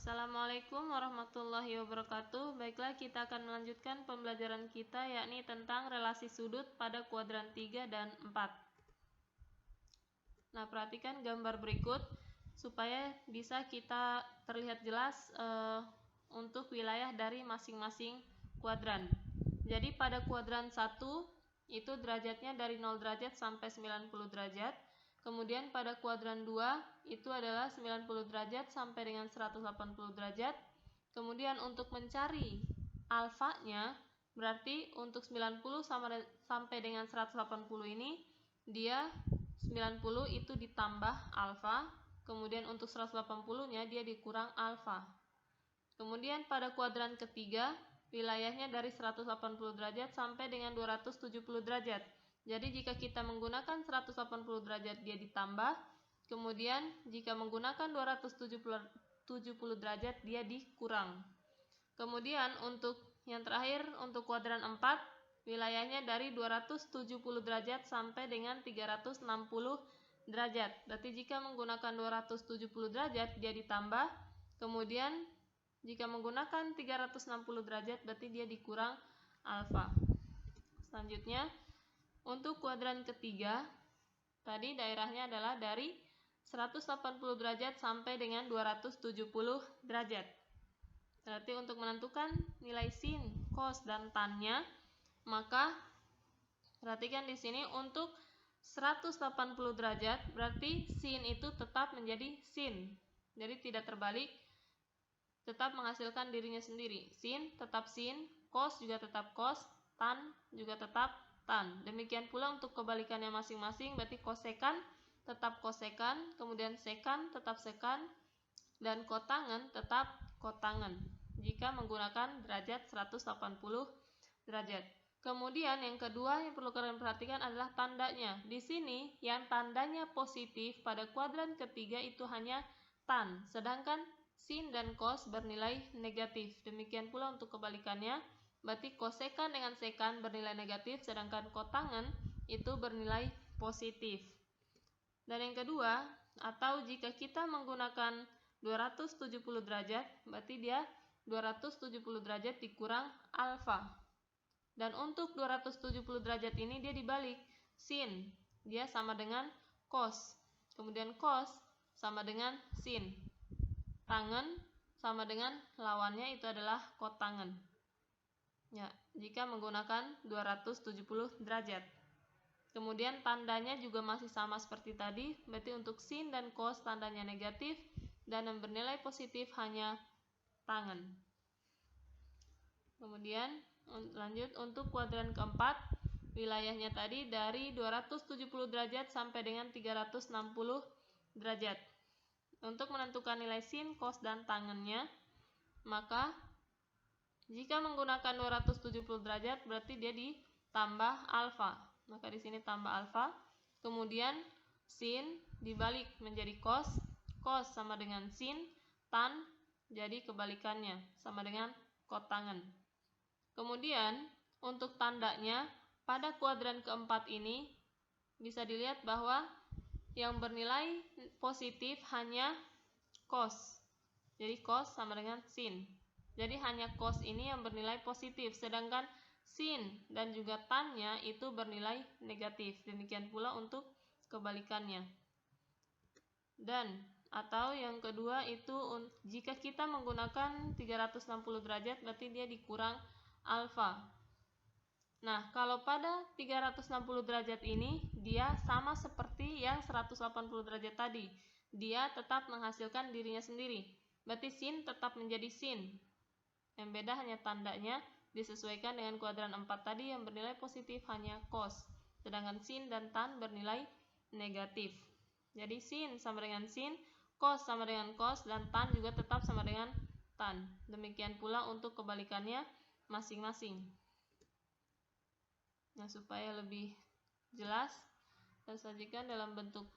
Assalamualaikum warahmatullahi wabarakatuh. Baiklah, kita akan melanjutkan pembelajaran kita yakni tentang relasi sudut pada kuadran 3 dan 4. Nah, perhatikan gambar berikut supaya bisa kita terlihat jelas untuk wilayah dari masing-masing kuadran. Jadi pada kuadran 1 itu derajatnya dari 0 derajat sampai 90 derajat. Kemudian pada kuadran 2 itu adalah 90 derajat sampai dengan 180 derajat. Kemudian untuk mencari alfanya, berarti untuk 90 sampai dengan 180 ini dia 90 itu ditambah alfa, kemudian untuk 180-nya dia dikurang alfa. Kemudian pada kuadran ketiga wilayahnya dari 180 derajat sampai dengan 270 derajat. Jadi jika kita menggunakan 180 derajat dia ditambah, kemudian jika menggunakan 270 derajat dia dikurang. Kemudian untuk yang terakhir untuk kuadran 4 wilayahnya dari 270 derajat sampai dengan 360 derajat. Berarti jika menggunakan 270 derajat dia ditambah, kemudian jika menggunakan 360 derajat berarti dia dikurang alfa. Selanjutnya untuk kuadran ketiga, tadi daerahnya adalah dari 180 derajat sampai dengan 270 derajat. Berarti untuk menentukan nilai sin, cos, dan tan-nya, maka perhatikan di sini untuk 180 derajat berarti sin itu tetap menjadi sin. Jadi tidak terbalik, tetap menghasilkan dirinya sendiri. Sin tetap sin, cos juga tetap cos, tan juga tetap tan. Demikian pula untuk kebalikannya masing-masing, berarti kosekan tetap kosekan, kemudian sekan tetap sekan, dan kotangan tetap kotangan jika menggunakan derajat 180 derajat. Kemudian yang kedua yang perlu kalian perhatikan adalah tandanya. Di sini yang tandanya positif pada kuadran ketiga itu hanya tan, sedangkan sin dan cos bernilai negatif. Demikian pula untuk kebalikannya, berarti kosekan dengan sekan bernilai negatif, sedangkan kotangan itu bernilai positif. Dan yang kedua, atau jika kita menggunakan 270 derajat, berarti dia 270 derajat dikurang alfa. Dan untuk 270 derajat ini dia dibalik, sin dia sama dengan cos, kemudian cos sama dengan sin, tangen sama dengan lawannya itu adalah kotangen. Ya, jika menggunakan 270 derajat. Kemudian tandanya juga masih sama seperti tadi, berarti untuk sin dan cos tandanya negatif dan yang bernilai positif hanya tangen. Kemudian lanjut untuk kuadran keempat, wilayahnya tadi dari 270 derajat sampai dengan 360 derajat. Untuk menentukan nilai sin, cos, dan tangennya, maka jika menggunakan 270 derajat berarti dia ditambah alfa. Maka di sini tambah alfa. Kemudian sin dibalik menjadi cos, cos sama dengan sin, tan jadi kebalikannya sama dengan kotangen. Kemudian untuk tandanya pada kuadran keempat ini bisa dilihat bahwa yang bernilai positif hanya cos. Jadi cos sama dengan sin. Jadi hanya cos ini yang bernilai positif, sedangkan sin dan juga tan-nya itu bernilai negatif. Demikian pula untuk kebalikannya. Dan atau yang kedua itu jika kita menggunakan 360 derajat berarti dia dikurang alfa. Nah, kalau pada 360 derajat ini dia sama seperti yang 180 derajat tadi. Dia tetap menghasilkan dirinya sendiri. Berarti sin tetap menjadi sin. Yang beda hanya tandanya disesuaikan dengan kuadran 4 tadi yang bernilai positif hanya cos. Sedangkan sin dan tan bernilai negatif. Jadi sin sama dengan sin, cos sama dengan cos, dan tan juga tetap sama dengan tan. Demikian pula untuk kebalikannya masing-masing. Nah, supaya lebih jelas, saya sajikan dalam bentuk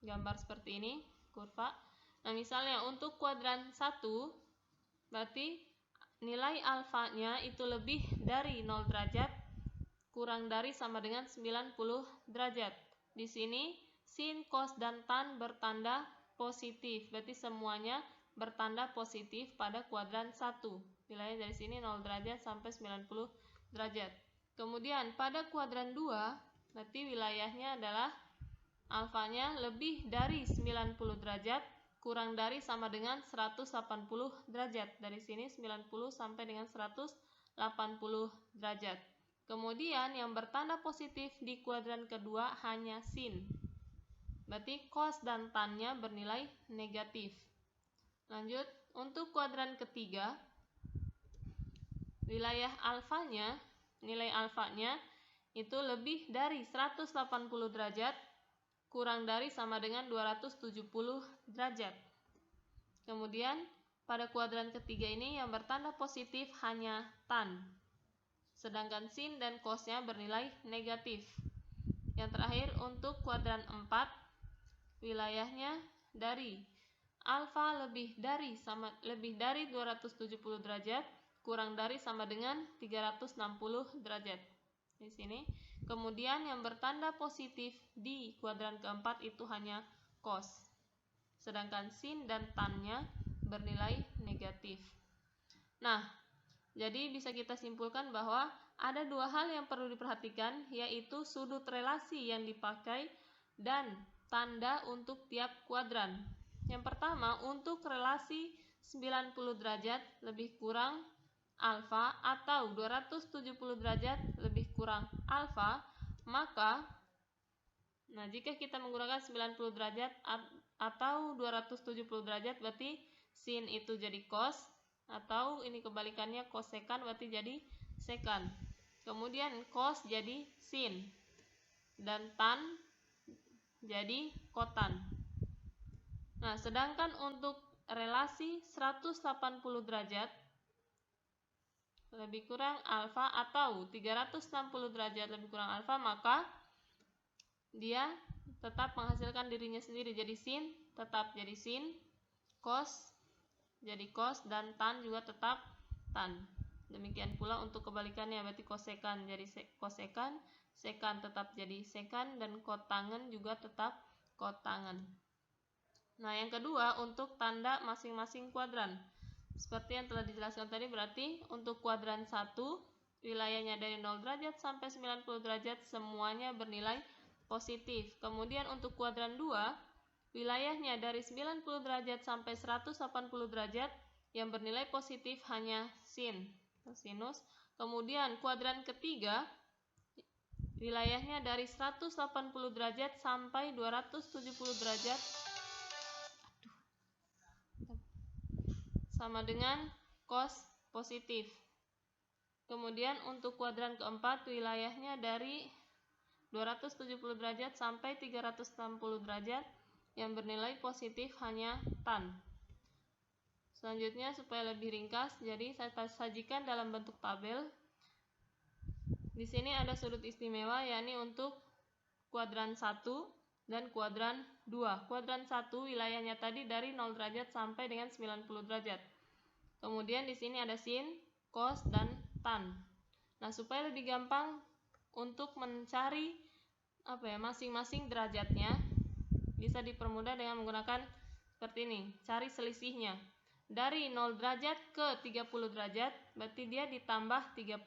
gambar seperti ini, kurva. Nah, misalnya untuk kuadran 1, berarti nilai alfanya itu lebih dari 0 derajat, kurang dari sama dengan 90 derajat. Di sini sin, cos, dan tan bertanda positif, berarti semuanya bertanda positif pada kuadran 1. Wilayah dari sini 0 derajat sampai 90 derajat. Kemudian pada kuadran 2, berarti wilayahnya adalah alfanya lebih dari 90 derajat kurang dari sama dengan 180 derajat. Dari sini 90 sampai dengan 180 derajat. Kemudian yang bertanda positif di kuadran kedua hanya sin. Berarti cos dan tan-nya bernilai negatif. Lanjut, untuk kuadran ketiga, wilayah alfanya, nilai alfanya itu lebih dari 180 derajat kurang dari sama dengan 270 derajat. Kemudian pada kuadran ketiga ini yang bertanda positif hanya tan, sedangkan sin dan cosnya bernilai negatif. Yang terakhir untuk kuadran 4, wilayahnya dari alfa lebih dari 270 derajat kurang dari sama dengan 360 derajat. Di sini. Kemudian yang bertanda positif di kuadran keempat itu hanya cos, sedangkan sin dan tan-nya bernilai negatif. Nah, jadi bisa kita simpulkan bahwa ada dua hal yang perlu diperhatikan, yaitu sudut relasi yang dipakai dan tanda untuk tiap kuadran. Yang pertama, untuk relasi 90 derajat lebih kurang alfa atau 270 derajat lebih kurang alfa, maka jika kita menggunakan 90 derajat atau 270 derajat berarti sin itu jadi cos, atau ini kebalikannya kosekan berarti jadi sekan. Kemudian cos jadi sin dan tan jadi kotan. Nah, sedangkan untuk relasi 180 derajat lebih kurang alfa atau 360 derajat lebih kurang alfa, maka dia tetap menghasilkan dirinya sendiri, jadi sin tetap jadi sin, cos jadi cos, dan tan juga tetap tan. Demikian pula untuk kebalikannya, berarti kosekan jadi kosekan, sekan tetap jadi sekan, dan kotangan juga tetap kotangan. Nah, yang kedua untuk tanda masing-masing kuadran. Seperti yang telah dijelaskan tadi, berarti untuk kuadran 1 wilayahnya dari 0 derajat sampai 90 derajat semuanya bernilai positif. Kemudian untuk kuadran 2 wilayahnya dari 90 derajat sampai 180 derajat yang bernilai positif hanya sin, sinus. Kemudian kuadran ketiga wilayahnya dari 180 derajat sampai 270 derajat sama dengan cos positif. Kemudian untuk kuadran keempat wilayahnya dari 270 derajat sampai 360 derajat yang bernilai positif hanya tan. Selanjutnya supaya lebih ringkas, jadi saya sajikan dalam bentuk tabel. Di sini ada sudut istimewa, yakni untuk kuadran 1 dan kuadran 2. Kuadran 1 wilayahnya tadi dari 0 derajat sampai dengan 90 derajat. Kemudian di sini ada sin, cos, dan tan. Nah, supaya lebih gampang untuk mencari masing-masing derajatnya, bisa dipermudah dengan menggunakan seperti ini, cari selisihnya. Dari 0 derajat ke 30 derajat, berarti dia ditambah 30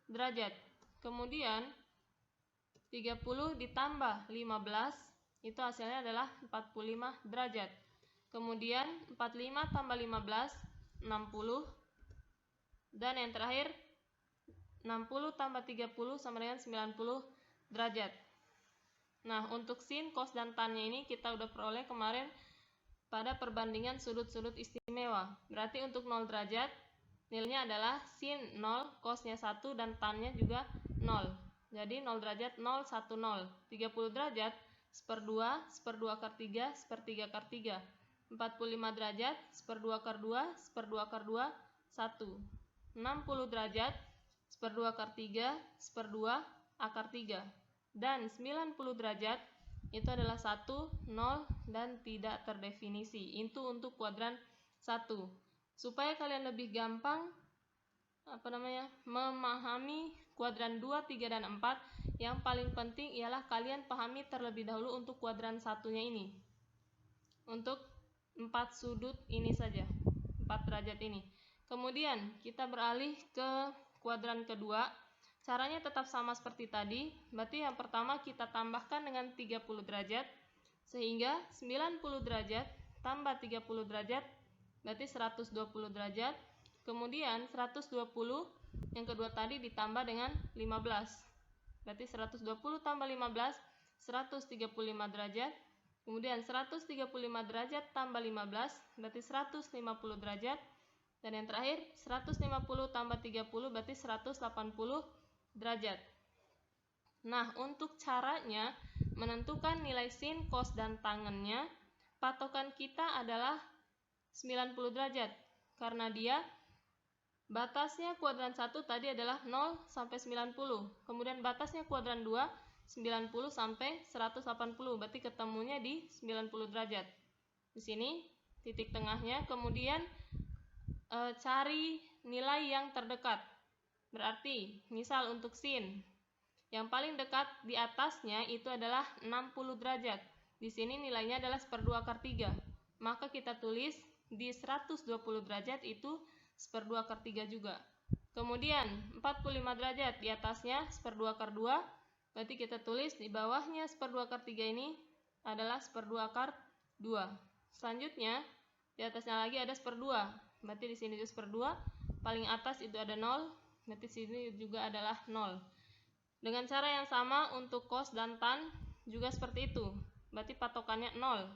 derajat. Kemudian 30 ditambah 15, itu hasilnya adalah 45 derajat. Kemudian 45 tambah 15, 60. Dan yang terakhir 60 tambah 30 sama dengan 90 derajat. Nah, untuk sin, cos, dan tan-nya ini kita udah peroleh kemarin pada perbandingan sudut-sudut istimewa. Berarti untuk 0 derajat nilainya adalah sin 0, cosnya 1, dan tan-nya juga 0. Jadi 0 derajat 0, 1, 0. 30 derajat 1/2, 1/2 akar 3, 1/3 akar 3. 45 derajat 1/2 akar 2, 1/2 akar 2, 1. 60 derajat 1/2 akar 3, 1/2 akar 3. Dan 90 derajat itu adalah 1, 0, dan tidak terdefinisi. Itu untuk kuadran 1. Supaya kalian lebih gampang memahami kuadran 2, 3, dan 4, yang paling penting ialah kalian pahami terlebih dahulu untuk kuadran 1-nya ini. Untuk 4 sudut ini saja, 4 derajat ini. Kemudian kita beralih ke kuadran kedua. Caranya tetap sama seperti tadi, berarti yang pertama kita tambahkan dengan 30 derajat, sehingga 90 derajat tambah 30 derajat, berarti 120 derajat. Kemudian 120 yang kedua tadi ditambah dengan 15, berarti 120 tambah 15, 135 derajat. Kemudian 135 derajat tambah 15, berarti 150 derajat. Dan yang terakhir 150 tambah 30, berarti 180 derajat. Nah, untuk caranya menentukan nilai sin, cos, dan tangennya, patokan kita adalah 90 derajat. Karena dia batasnya kuadran 1 tadi adalah 0 sampai 90. Kemudian batasnya kuadran 2 90 sampai 180. Berarti ketemunya di 90 derajat. Di sini titik tengahnya. Kemudian cari nilai yang terdekat. Berarti misal untuk sin, yang paling dekat di atasnya itu adalah 60 derajat. Di sini nilainya adalah 1/2 akar 3. Maka kita tulis di 120 derajat itu 1/2 akar 3 juga. Kemudian 45 derajat di atasnya 1/2 akar 2. Berarti kita tulis di bawahnya 1/2 akar 3 ini adalah 1/2 akar 2. Selanjutnya di atasnya lagi ada 1/2. Berarti di sini juga 1/2. Paling atas itu ada 0. Berarti sini juga adalah 0. Dengan cara yang sama untuk cos dan tan juga seperti itu. Berarti patokannya 0.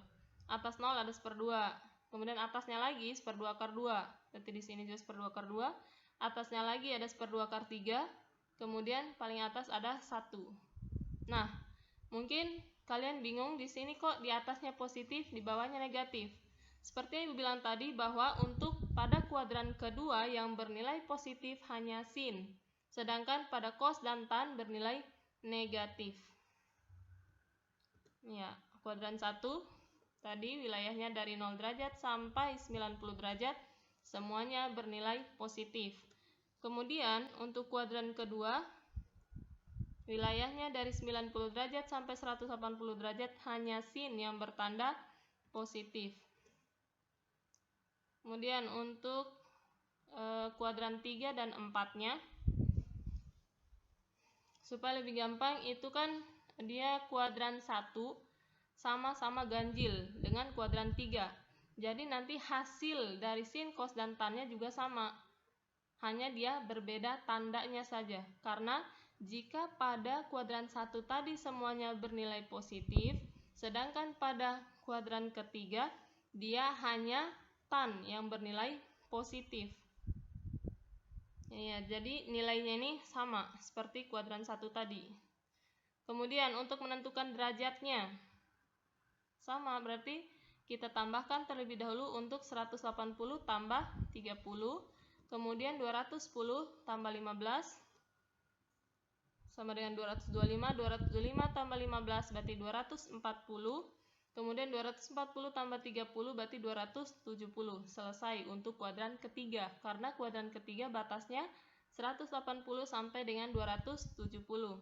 Atas 0 ada 1/2. Kemudian atasnya lagi 1/2 akar 2. Berarti di sini juga 1/2 akar 2. Atasnya lagi ada 1/2 akar 3. Kemudian paling atas ada 1. Nah, mungkin kalian bingung di sini kok di atasnya positif, di bawahnya negatif. Seperti yang Ibu bilang tadi bahwa untuk pada kuadran kedua yang bernilai positif hanya sin, sedangkan pada cos dan tan bernilai negatif. Ya, kuadran 1 tadi wilayahnya dari 0 derajat sampai 90 derajat semuanya bernilai positif. Kemudian untuk kuadran kedua wilayahnya dari 90 derajat sampai 180 derajat hanya sin yang bertanda positif. Kemudian untuk kuadran 3 dan 4-nya, supaya lebih gampang, itu kan dia kuadran 1 sama-sama ganjil dengan kuadran 3. Jadi nanti hasil dari sin, cos, dan tan-nya juga sama. Hanya dia berbeda tandanya saja. Karena jika pada kuadran 1 tadi semuanya bernilai positif, sedangkan pada kuadran ketiga dia hanya tan yang bernilai positif. Ya, jadi nilainya ini sama seperti kuadran 1 tadi. Kemudian untuk menentukan derajatnya sama, berarti kita tambahkan terlebih dahulu untuk 180 tambah 30, kemudian 210 tambah 15 sama dengan 225, 225 tambah 15 berarti 240, kemudian 240 tambah 30 berarti 270. Selesai untuk kuadran ketiga, karena kuadran ketiga batasnya 180 sampai dengan 270.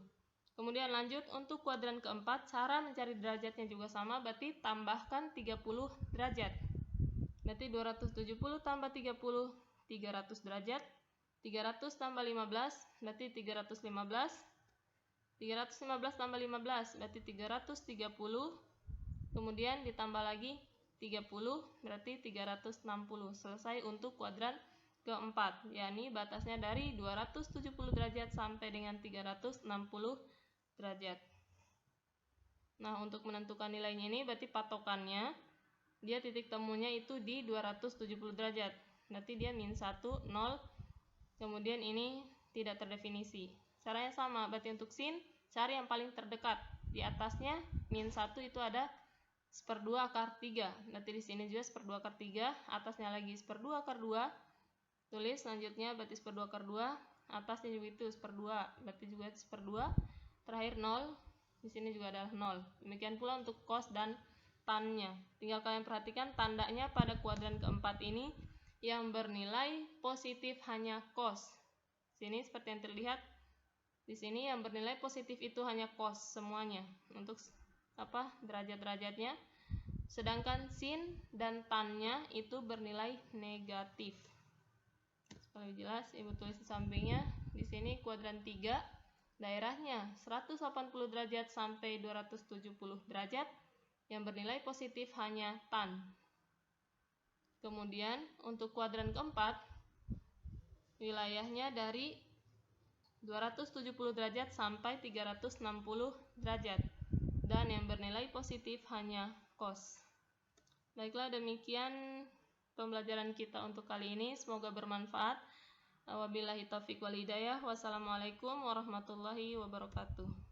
Kemudian lanjut untuk kuadran keempat, cara mencari derajatnya juga sama, berarti tambahkan 30 derajat. Berarti 270 tambah 30, 300 derajat. 300 tambah 15, berarti 315. 315 tambah 15, berarti 330. Kemudian ditambah lagi 30, berarti 360. Selesai untuk kuadran keempat, yakni batasnya dari 270 derajat sampai dengan 360 derajat. Nah, untuk menentukan nilainya ini berarti patokannya dia titik temunya itu di 270 derajat. Berarti dia min 1, 0. Kemudian ini tidak terdefinisi. Caranya sama, berarti untuk sin cari yang paling terdekat. Di atasnya min 1 itu ada 1/2 akar 3. Berarti di sini juga 1/2 akar 3, atasnya lagi 1/2 akar 2. Tulis selanjutnya berarti 1/2 akar 2, atasnya juga itu 1/2, berarti juga 1/2. Terakhir 0, di sini juga adalah 0. Demikian pula untuk cos dan tan-nya. Tinggal kalian perhatikan tandanya pada kuadran keempat ini yang bernilai positif hanya cos. Sini seperti yang terlihat di sini yang bernilai positif itu hanya cos semuanya. Untuk derajat-derajatnya Sedangkan sin dan tannya itu bernilai negatif. Supaya jelas, Ibu tulis di sampingnya. Di sini kuadran 3, daerahnya 180 derajat sampai 270 derajat. Yang bernilai positif hanya tan. Kemudian untuk kuadran keempat, wilayahnya dari 270 derajat sampai 360 derajat. Dan yang bernilai positif hanya cos. Baiklah, demikian pembelajaran kita untuk kali ini. Semoga bermanfaat. Wabillahi taufiq wal hidayah. Wassalamualaikum warahmatullahi wabarakatuh.